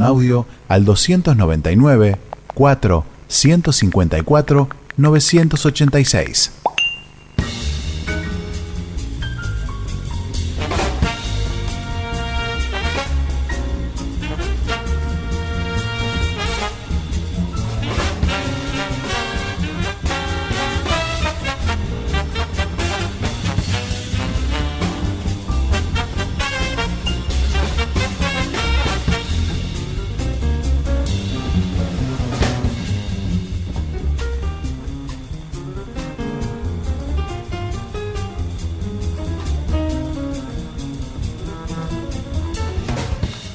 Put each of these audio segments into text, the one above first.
audio al 299 4 154 986.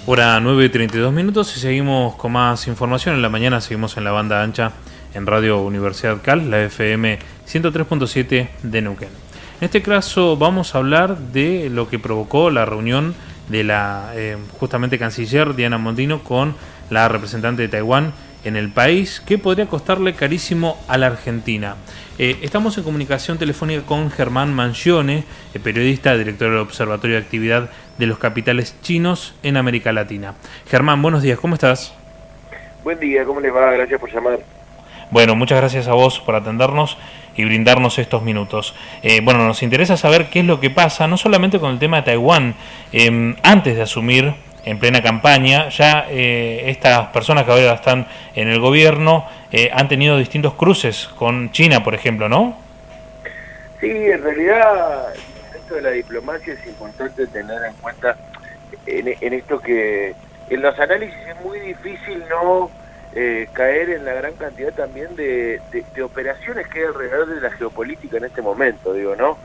Hora 9:32 y seguimos con más información. En la mañana seguimos en la banda ancha en Radio Universidad Cal, la FM 103.7 de Neuquén. En este caso vamos a hablar de lo que provocó la reunión de la justamente canciller Diana Mondino con la representante de Taiwán en el país, que podría costarle carísimo a la Argentina. Estamos en comunicación telefónica con Germán Mangione, periodista, director del Observatorio de Actividad de los Capitales Chinos en América Latina. Germán, buenos días, ¿cómo estás? Buen día, ¿cómo les va? Gracias por llamar. Bueno, muchas gracias a vos por atendernos y brindarnos estos minutos. Bueno, nos interesa saber qué es lo que pasa, no solamente con el tema de Taiwán. Antes de asumir en plena campaña, ya estas personas que ahora están en el gobierno han tenido distintos cruces con China, por ejemplo, ¿no? Sí, en realidad, dentro de la diplomacia es importante tener en cuenta en esto que en los análisis es muy difícil no caer en la gran cantidad también de operaciones que hay alrededor de la geopolítica en este momento, digo, ¿no?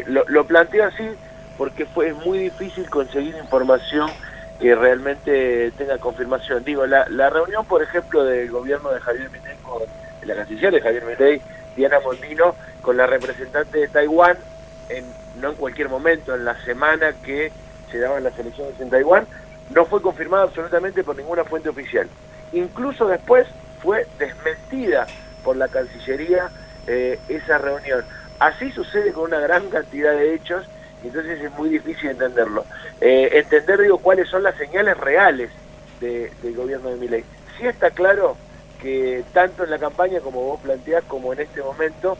Lo planteo así porque es muy difícil conseguir información que realmente tenga confirmación. Digo, la reunión, por ejemplo, del gobierno de Javier Milei con la canciller de Javier Milei, Diana Mondino, con la representante de Taiwán, no en cualquier momento, en la semana que se daban las elecciones en Taiwán, no fue confirmada absolutamente por ninguna fuente oficial. Incluso después fue desmentida por la Cancillería esa reunión. Así sucede con una gran cantidad de hechos. Entonces es muy difícil entenderlo. Digo, cuáles son las señales reales del gobierno de Milei. Sí está claro que tanto en la campaña, como vos planteás, como en este momento,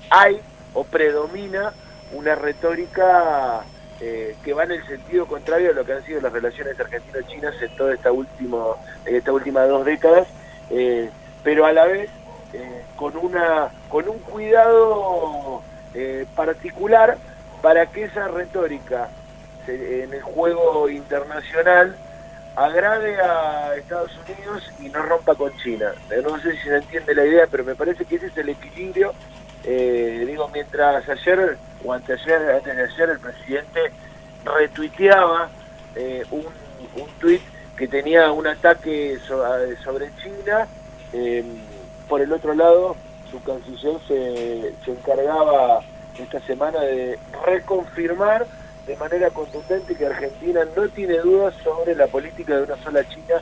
hay o predomina una retórica que va en el sentido contrario a lo que han sido las relaciones argentino-chinas en toda esta última 2 décadas, pero a la vez con un cuidado particular para que esa retórica en el juego internacional agrade a Estados Unidos y no rompa con China. No sé si se entiende la idea, pero me parece que ese es el equilibrio. Mientras ayer o antes de ayer el presidente retuiteaba un tuit que tenía un ataque sobre China, por el otro lado su canciller se encargaba esta semana de reconfirmar de manera contundente que Argentina no tiene dudas sobre la política de una sola China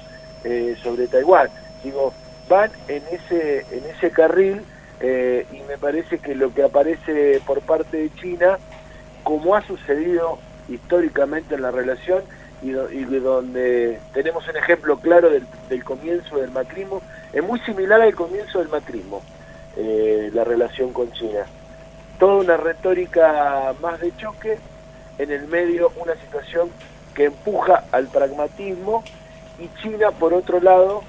sobre Taiwán. Digo, van en ese carril y me parece que lo que aparece por parte de China, como ha sucedido históricamente en la relación y donde tenemos un ejemplo claro del comienzo del macrismo, es muy similar al comienzo del macrismo, la relación con China. Toda una retórica más de choque, en el medio una situación que empuja al pragmatismo, y China, por otro lado,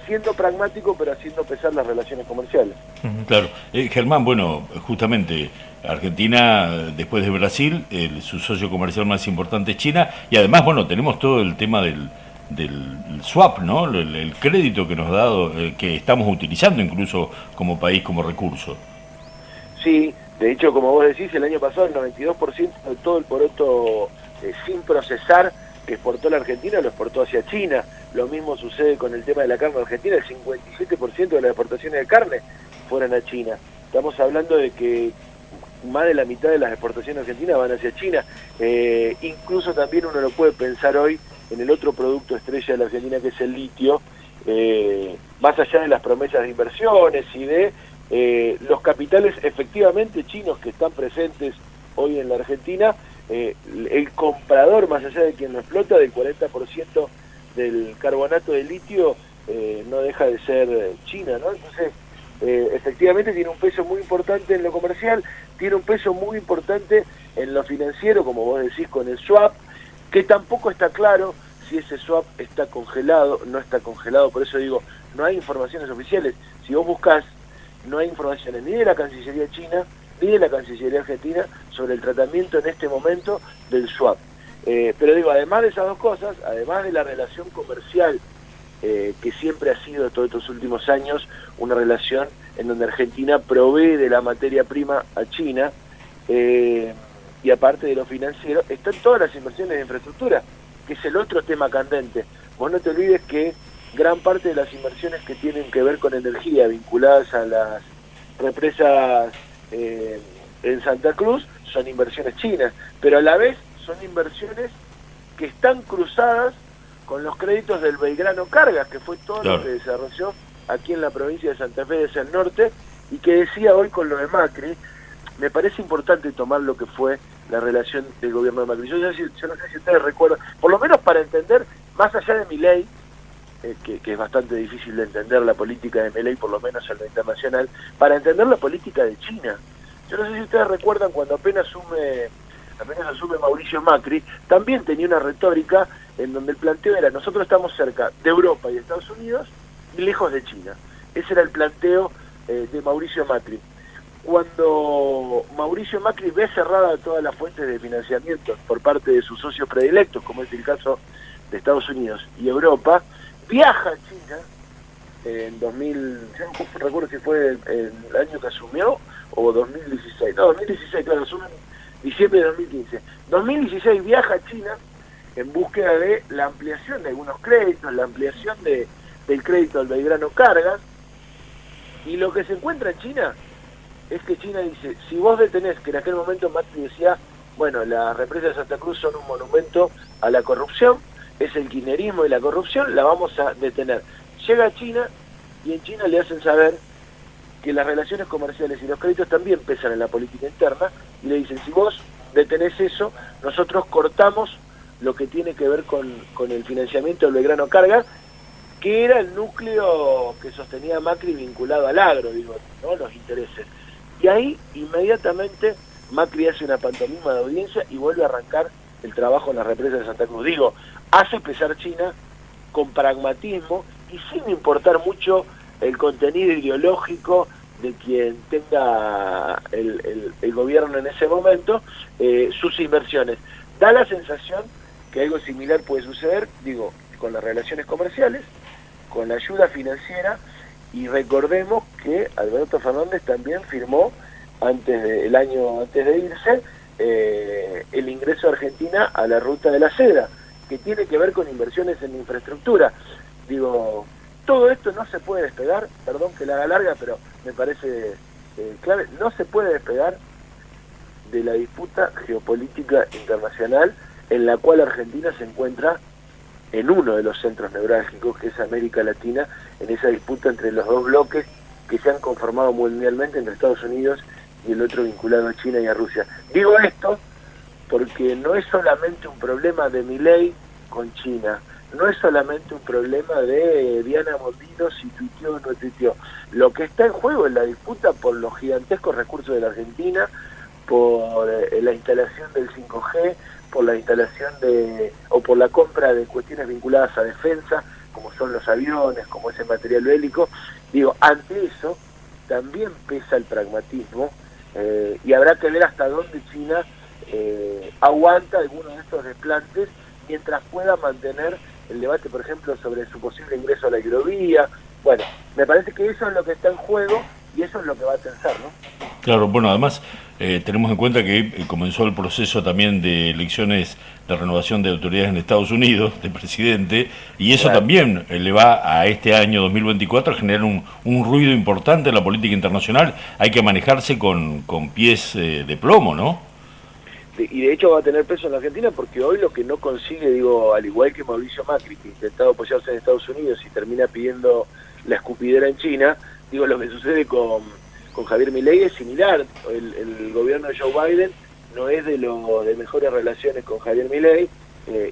siendo pragmático pero haciendo pesar las relaciones comerciales. Claro. Germán, bueno, justamente Argentina, después de Brasil, su socio comercial más importante es China, y además, bueno, tenemos todo el tema del swap, ¿no? El crédito que nos ha dado, que estamos utilizando incluso como país, como recurso. Sí, de hecho, como vos decís, el año pasado el 92% de todo el poroto sin procesar que exportó la Argentina lo exportó hacia China. Lo mismo sucede con el tema de la carne argentina, el 57% de las exportaciones de carne fueron a China. Estamos hablando de que más de la mitad de las exportaciones argentinas van hacia China. Incluso también uno lo puede pensar hoy en el otro producto estrella de la Argentina, que es el litio, más allá de las promesas de inversiones y de los capitales efectivamente chinos que están presentes hoy en la Argentina, el comprador, más allá de quien lo explota, del 40% del carbonato de litio no deja de ser China, ¿no? Entonces, efectivamente tiene un peso muy importante en lo comercial, tiene un peso muy importante en lo financiero, como vos decís, con el swap, que tampoco está claro si ese swap está congelado, no está congelado, por eso digo, no hay informaciones oficiales. Si vos buscás, no hay informaciones ni de la Cancillería china, ni de la Cancillería argentina sobre el tratamiento en este momento del swap. Pero digo, además de esas dos cosas, además de la relación comercial, que siempre ha sido todos estos últimos años una relación en donde Argentina provee de la materia prima a China, y aparte de lo financiero, están todas las inversiones de infraestructura, que es el otro tema candente. Vos no te olvides que gran parte de las inversiones que tienen que ver con energía vinculadas a las represas en Santa Cruz son inversiones chinas, pero a la vez son inversiones que están cruzadas con los créditos del Belgrano Cargas, que fue todo lo que desarrolló aquí en la provincia de Santa Fe desde el norte, y que decía hoy con lo de Macri. Me parece importante tomar lo que fue la relación del gobierno de Macri. Yo no sé si ustedes recuerdan, por lo menos para entender, más allá de Milei, que es bastante difícil de entender la política de Milei, por lo menos en lo internacional, para entender la política de China. Yo no sé si ustedes recuerdan cuando apenas asume Mauricio Macri, también tenía una retórica en donde el planteo era: nosotros estamos cerca de Europa y de Estados Unidos y lejos de China. Ese era el planteo de Mauricio Macri. Cuando Mauricio Macri ve cerrada todas las fuentes de financiamiento por parte de sus socios predilectos, como es el caso de Estados Unidos y Europa, viaja a China en 2000, yo no recuerdo si fue el año que asumió o 2016, no, 2016, claro, asume en diciembre de 2015. 2016 viaja a China en búsqueda de la ampliación de algunos créditos, la ampliación del crédito del Belgrano Cargas, y lo que se encuentra en China es que China dice: si vos detenés, que en aquel momento Macri decía, bueno, las represas de Santa Cruz son un monumento a la corrupción, es el kirchnerismo y la corrupción, la vamos a detener. Llega a China y en China le hacen saber que las relaciones comerciales y los créditos también pesan en la política interna, y le dicen: si vos detenés eso, nosotros cortamos lo que tiene que ver con el financiamiento del Belgrano Cargas, que era el núcleo que sostenía Macri vinculado al agro, digo, ¿no? Los intereses. Y ahí inmediatamente Macri hace una pantomima de audiencia y vuelve a arrancar el trabajo en las represas de Santa Cruz. Digo, hace pesar China con pragmatismo y sin importar mucho el contenido ideológico de quien tenga el gobierno en ese momento, sus inversiones. Da la sensación que algo similar puede suceder, digo, con las relaciones comerciales, con la ayuda financiera, y recordemos que Alberto Fernández también firmó el año antes de irse el ingreso de Argentina a la ruta de la seda, que tiene que ver con inversiones en infraestructura. Digo, todo esto no se puede despegar, perdón que la haga larga, pero me parece clave, no se puede despegar de la disputa geopolítica internacional en la cual Argentina se encuentra en uno de los centros neurálgicos, que es América Latina, en esa disputa entre los dos bloques que se han conformado mundialmente, entre Estados Unidos y el otro vinculado a China y a Rusia. Digo esto porque no es solamente un problema de Milei con China, no es solamente un problema de Diana Mondino si tuiteó o no tuiteó. Lo que está en juego es la disputa por los gigantescos recursos de la Argentina, por la instalación del 5G, por la instalación o por la compra de cuestiones vinculadas a defensa, como son los aviones, como ese material bélico. Digo, ante eso también pesa el pragmatismo, y habrá que ver hasta dónde China aguanta algunos de estos desplantes mientras pueda mantener el debate, por ejemplo, sobre su posible ingreso a la hidrovía. Bueno, me parece que eso es lo que está en juego y eso es lo que va a tensar, ¿no? Claro, bueno, además tenemos en cuenta que comenzó el proceso también de elecciones de renovación de autoridades en Estados Unidos, de presidente, y eso también le va a este año 2024 a generar un ruido importante en la política internacional. Hay que manejarse con pies de plomo, ¿no? Y de hecho va a tener peso en la Argentina, porque hoy lo que no consigue, digo, al igual que Mauricio Macri, que intentado apoyarse en Estados Unidos y termina pidiendo la escupidera en China, digo, lo que sucede con Javier Milei es similar. El gobierno de Joe Biden no es de mejores relaciones con Javier Milei,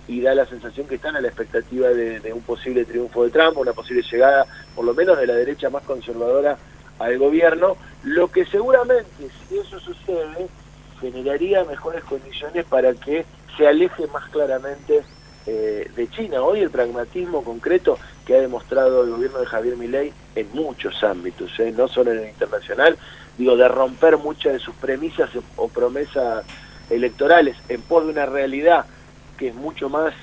y da la sensación que están a la expectativa de un posible triunfo de Trump, una posible llegada, por lo menos de la derecha más conservadora al gobierno, lo que seguramente, si eso sucede, generaría mejores condiciones para que se aleje más claramente de China. Hoy el pragmatismo concreto que ha demostrado el gobierno de Javier Milei en muchos ámbitos, no solo en el internacional, de romper muchas de sus premisas o promesas electorales en pos de una realidad que es mucho más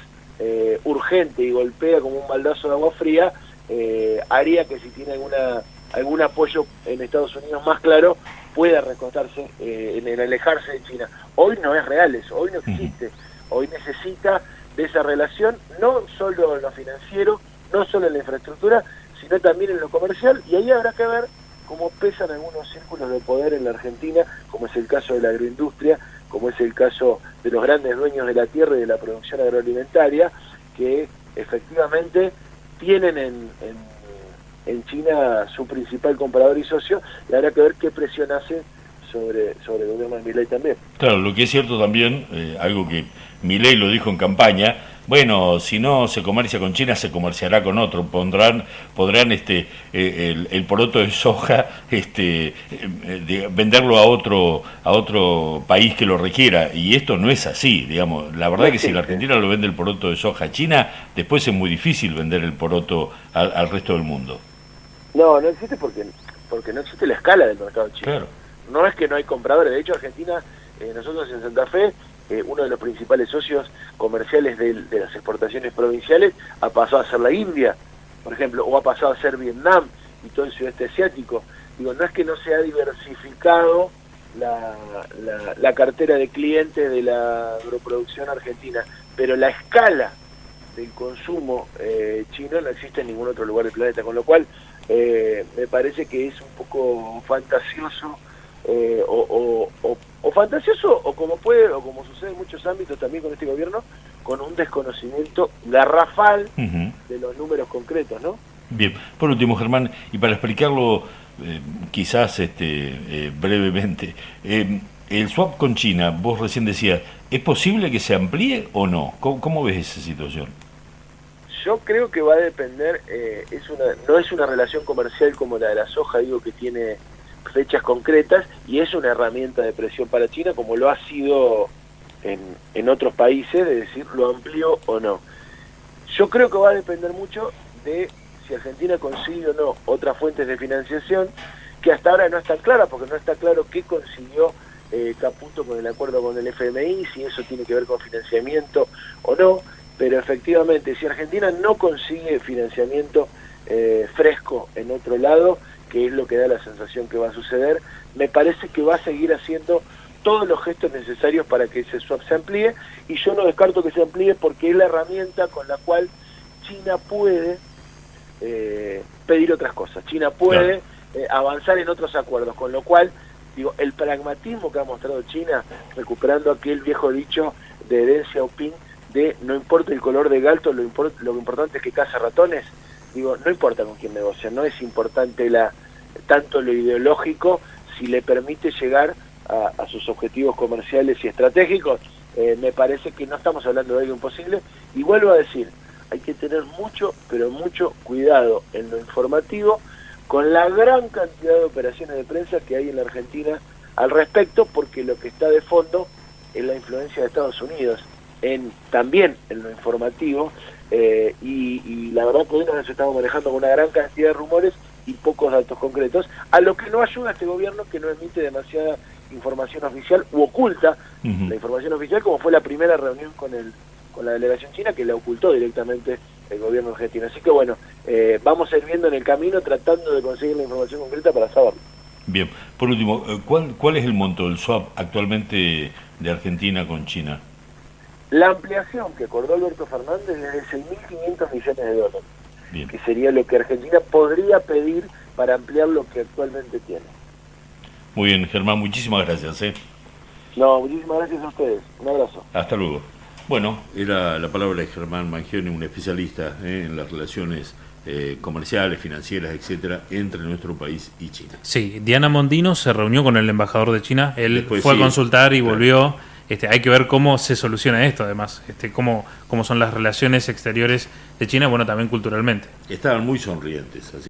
urgente y golpea como un baldazo de agua fría, haría que si tiene algún apoyo en Estados Unidos más claro, pueda recostarse en alejarse de China. Hoy no es real eso, hoy no existe. Hoy necesita de esa relación, no solo en lo financiero, no solo en la infraestructura, sino también en lo comercial, y ahí habrá que ver cómo pesan algunos círculos de poder en la Argentina, como es el caso de la agroindustria, como es el caso de los grandes dueños de la tierra y de la producción agroalimentaria, que efectivamente tienen en China su principal comprador y socio, y habrá que ver qué presión hace sobre el gobierno de Milei también. Claro, lo que es cierto también, algo que Milei lo dijo en campaña, bueno, si no se comercia con China, se comerciará con otro, podrán el poroto de soja venderlo a otro país que lo requiera, y esto no es así, digamos. La verdad es que si la Argentina lo vende el poroto de soja a China, después es muy difícil vender el poroto al resto del mundo. No existe porque no existe la escala del mercado chino. Claro. No es que no hay compradores, de hecho Argentina, nosotros en Santa Fe, uno de los principales socios comerciales de las exportaciones provinciales ha pasado a ser la India, por ejemplo, o ha pasado a ser Vietnam y todo el sudeste asiático. No es que no se ha diversificado la cartera de clientes de la agroproducción argentina, pero la escala del consumo chino no existe en ningún otro lugar del planeta, con lo cual me parece que es un poco fantasioso o fantasioso, o como sucede en muchos ámbitos también con este gobierno, con un desconocimiento garrafal de los números concretos, ¿no? Bien, por último, Germán, y para explicarlo quizás brevemente, el swap con China, vos recién decías, ¿es posible que se amplíe o no? ¿Cómo ves esa situación? Yo creo que va a depender, no es una relación comercial como la de la soja, que tiene fechas concretas, y es una herramienta de presión para China, como lo ha sido en otros países, de decir lo amplío o no. Yo creo que va a depender mucho de si Argentina consigue o no otras fuentes de financiación, que hasta ahora no están claras, porque no está claro qué consiguió Caputo con el acuerdo con el FMI, si eso tiene que ver con financiamiento o no, pero efectivamente, si Argentina no consigue financiamiento fresco en otro lado, que es lo que da la sensación que va a suceder, me parece que va a seguir haciendo todos los gestos necesarios para que ese swap se amplíe, y yo no descarto que se amplíe porque es la herramienta con la cual China puede pedir otras cosas, China puede avanzar en otros acuerdos, con lo cual, el pragmatismo que ha mostrado China, recuperando aquel viejo dicho de Deng Xiaoping, de no importa el color de gato, lo importante es que caza ratones, no importa con quién negocia, no es importante tanto lo ideológico, si le permite llegar a sus objetivos comerciales y estratégicos. Me parece que no estamos hablando de algo imposible, y vuelvo a decir, hay que tener mucho, pero mucho cuidado en lo informativo con la gran cantidad de operaciones de prensa que hay en la Argentina al respecto, porque lo que está de fondo es la influencia de Estados Unidos también en lo informativo, y la verdad que hoy nos estamos manejando con una gran cantidad de rumores y pocos datos concretos, a lo que no ayuda a este gobierno, que no emite demasiada información oficial u oculta la información oficial, como fue la primera reunión con la delegación china, que la ocultó directamente el gobierno argentino. Así que bueno, vamos a ir viendo en el camino, tratando de conseguir la información concreta para saberlo. Bien, por último, ¿cuál es el monto del swap actualmente de Argentina con China? La ampliación que acordó Alberto Fernández es de 6.500 millones de dólares, bien, que sería lo que Argentina podría pedir para ampliar lo que actualmente tiene. Muy bien, Germán, muchísimas gracias. No, muchísimas gracias a ustedes. Un abrazo. Hasta luego. Bueno, era la palabra de Germán Mangione, un especialista en las relaciones comerciales, financieras, etcétera, entre nuestro país y China. Sí, Diana Mondino se reunió con el embajador de China, él después fue a consultar y volvió, hay que ver cómo se soluciona esto, además, cómo son las relaciones exteriores de China, bueno, también culturalmente. Estaban muy sonrientes, así.